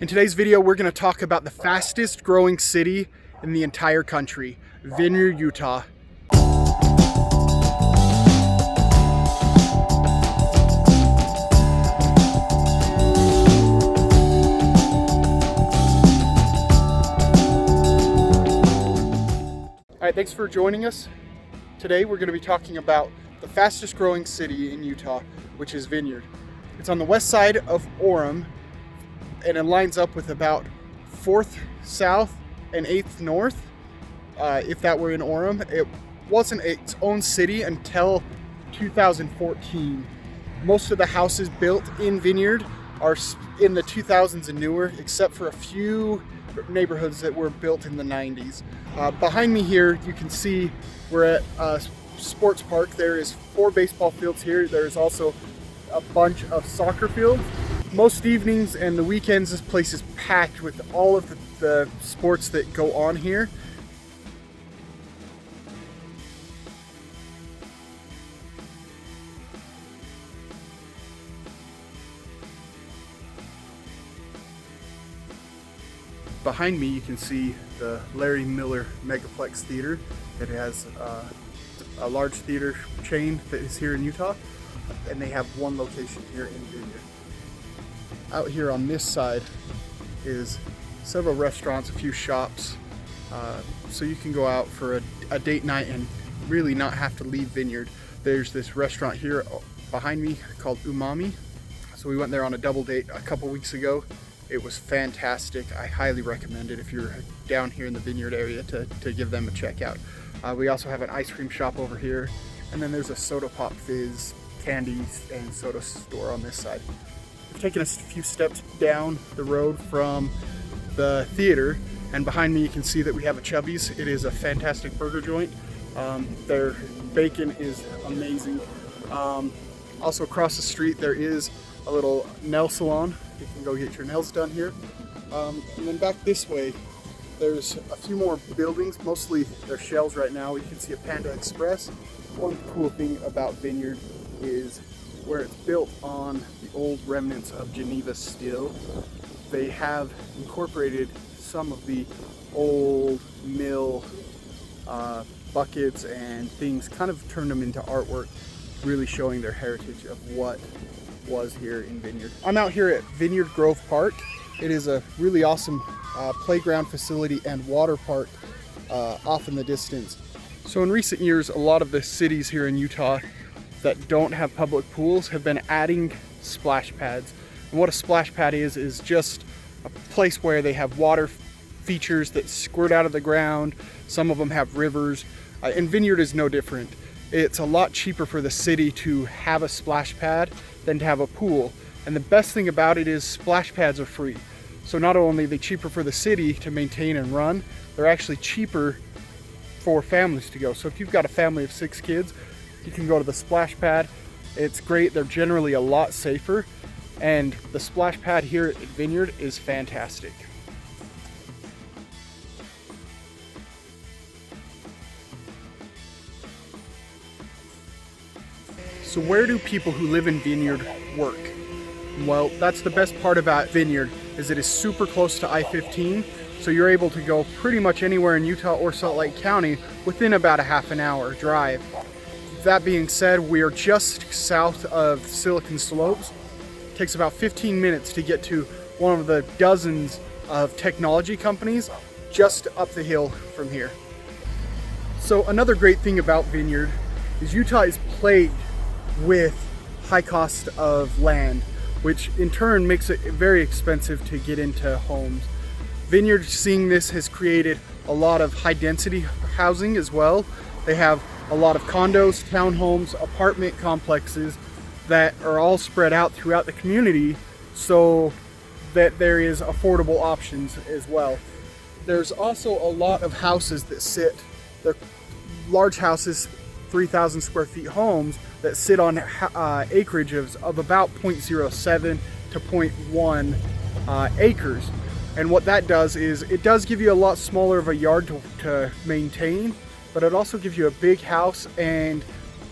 In today's video, we're going to talk about the fastest growing city in the entire country, Vineyard, Utah. All right, thanks for joining us. Today we're going to be talking about the fastest growing city in Utah, which is Vineyard. It's on the west side of Orem, and it lines up with about 4th South and 8th North. If that were in Orem, it wasn't its own city until 2014. Most of the houses built in Vineyard are in the 2000s and newer, except for a few neighborhoods that were built in the 90s. Behind me here, you can see we're at a sports park. There is 4 baseball fields here. There's also a bunch of soccer fields. Most evenings and the weekends, this place is packed with all of the sports that go on here. Behind me, you can see the Larry Miller Megaplex Theater. It has a large theater chain that is here in Utah, and they have one location here in Vineyard. Out here on this side is several restaurants, a few shops, so you can go out for a date night and really not have to leave Vineyard. There's this restaurant here behind me called Umami. So we went there on a double date a couple weeks ago. It was fantastic. I highly recommend it if you're down here in the Vineyard area to give them a check out. We also have an ice cream shop over here, and then there's a soda pop fizz, candies, and soda store on this side. We've taken a few steps down the road from the theater, and behind me you can see that we have a Chubby's. It is a fantastic burger joint. Their bacon is amazing. Also across the street there is a little nail salon. You can go get your nails done here. And then back this way, there's a few more buildings. Mostly they're shells right now. You can see a Panda Express. One cool thing about Vineyard is where it's built on the old remnants of Geneva steel. They have incorporated some of the old mill buckets and things, kind of turned them into artwork, really showing their heritage of what was here in Vineyard. I'm out here at Vineyard Grove Park. It is a really awesome playground facility and water park off in the distance. So in recent years, a lot of the cities here in Utah that don't have public pools have been adding splash pads. And what a splash pad is just a place where they have water features that squirt out of the ground. Some of them have rivers, and Vineyard is no different. It's a lot cheaper for the city to have a splash pad than to have a pool. And the best thing about it is splash pads are free. So not only are they cheaper for the city to maintain and run, they're actually cheaper for families to go. So if you've got a family of 6 kids, you can go to the splash pad. It's great. They're generally a lot safer. And the splash pad here at Vineyard is fantastic. So where do people who live in Vineyard work? Well, that's the best part about Vineyard, is it is super close to I-15. So you're able to go pretty much anywhere in Utah or Salt Lake County within about a half an hour drive. That being said, we are just south of Silicon Slopes. It takes about 15 minutes to get to one of the dozens of technology companies just up the hill from here. So another great thing about Vineyard is Utah is plagued with high cost of land, which in turn makes it very expensive to get into homes. Vineyard, seeing this, has created a lot of high density housing as well. They have a lot of condos, townhomes, apartment complexes that are all spread out throughout the community so that there is affordable options as well. There's also a lot of houses that sit, they're large houses, 3,000 square feet homes that sit on acreage of about 0.07 to 0.1 acres. And what that does is it does give you a lot smaller of a yard to maintain, but it also gives you a big house, and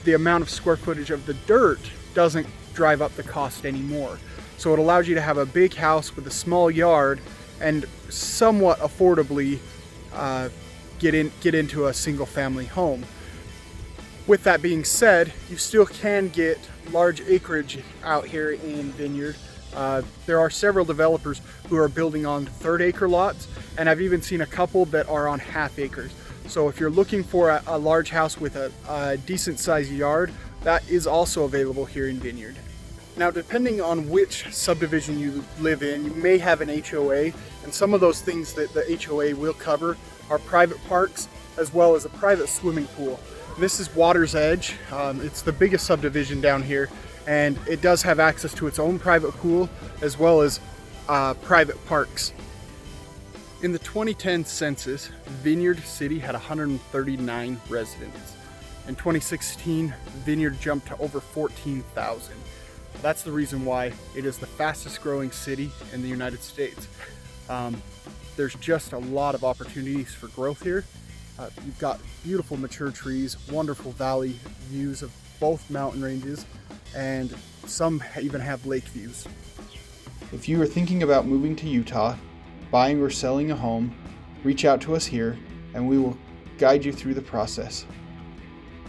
the amount of square footage of the dirt doesn't drive up the cost anymore. So it allows you to have a big house with a small yard and somewhat affordably get into a single family home. With that being said, you still can get large acreage out here in Vineyard. There are several developers who are building on 1/3 acre lots, and I've even seen a couple that are on 1/2 acres. So if you're looking for a large house with a decent sized yard, that is also available here in Vineyard. Now, depending on which subdivision you live in, you may have an HOA, and some of those things that the HOA will cover are private parks as well as a private swimming pool. This is Water's Edge. It's the biggest subdivision down here, and it does have access to its own private pool as well as private parks. In the 2010 census, Vineyard City had 139 residents. In 2016, Vineyard jumped to over 14,000. That's the reason why it is the fastest growing city in the United States. There's just a lot of opportunities for growth here. You've got beautiful mature trees, wonderful valley views of both mountain ranges, and some even have lake views. If you are thinking about moving to Utah, buying or selling a home, reach out to us here and we will guide you through the process.